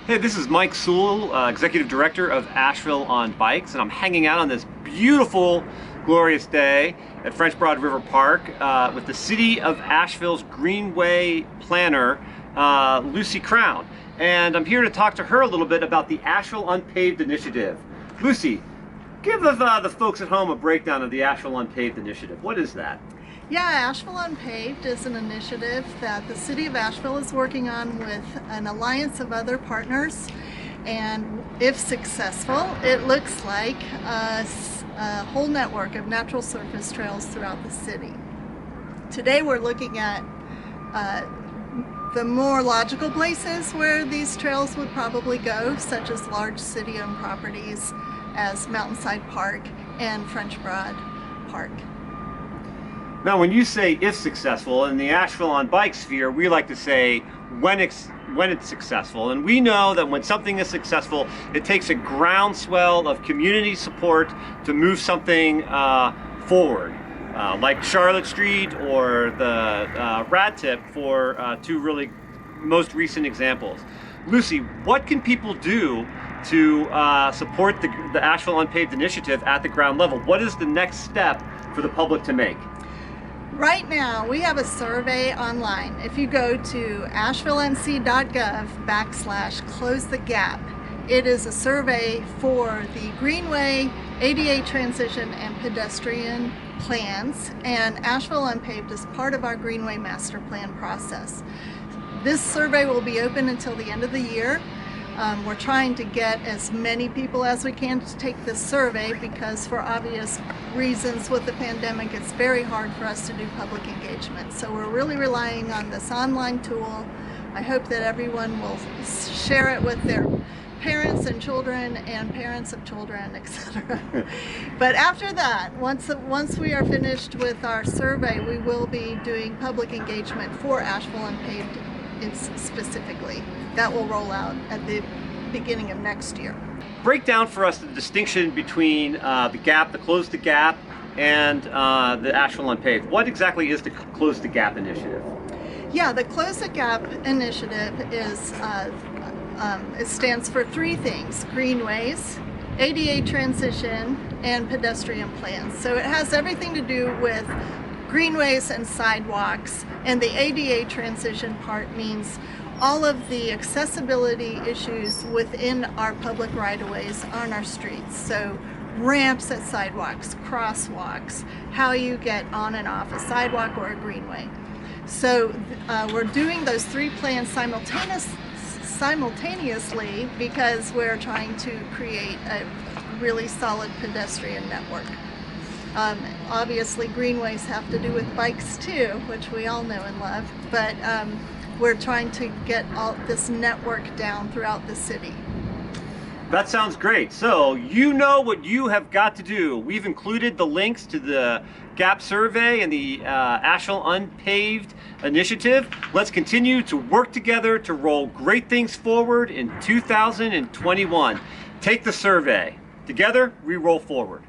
Hey, this is Mike Sule, Executive Director of Asheville on Bikes, and I'm hanging out on this beautiful, glorious day at French Broad River Park with the City of Asheville's Greenway planner, Lucy Crown. And I'm here to talk to her a little bit about the Asheville Unpaved initiative. Lucy, give the folks at home a breakdown of the Asheville Unpaved initiative. What is that? Yeah, Asheville Unpaved is an initiative that the City of Asheville is working on with an alliance of other partners, and if successful, it looks like a whole network of natural surface trails throughout the city. Today we're looking at the more logical places where these trails would probably go, such as large city-owned properties as Mountainside Park and French Broad Park. Now, when you say if successful, in the Asheville on Bike sphere, we like to say when it's successful. And we know that when something is successful, it takes a groundswell of community support to move something forward, like Charlotte Street or the Rat Tip for two really most recent examples. Lucy, what can people do to support the Asheville Unpaved initiative at the ground level? What is the next step for the public to make? Right now, we have a survey online. If you go to ashevillennc.gov/close-the-gap, it is a survey for the Greenway, ADA transition, and pedestrian plans, and Asheville Unpaved is part of our Greenway master plan process. This survey will be open until the end of the year. We're trying to get as many people as we can to take this survey because for obvious reasons with the pandemic, it's very hard for us to do public engagement. So we're really relying on this online tool. I hope that everyone will share it with their parents and children and parents of children, etc. But after that, once we are finished with our survey, we will be doing public engagement for Asheville Unpaved specifically. That will roll out at the beginning of next year. Break down for us the distinction between the gap, the Close the Gap, and the Asheville Unpaved. What exactly is the Close the Gap initiative? Yeah, the Close the Gap initiative is it stands for three things: Greenways, ADA transition, and pedestrian plans. So it has everything to do with greenways and sidewalks, and the ADA transition part means all of the accessibility issues within our public right-of-ways on our streets. So ramps at sidewalks, crosswalks, how you get on and off a sidewalk or a greenway. So we're doing those three plans simultaneously because we're trying to create a really solid pedestrian network. Obviously greenways have to do with bikes too, which we all know and love, but we're trying to get all this network down throughout the city. That sounds great. So you know what you have got to do. We've included the links to the GAP survey and the Asheville Unpaved initiative. Let's continue to work together to roll great things forward in 2021. Take the survey. Together, we roll forward.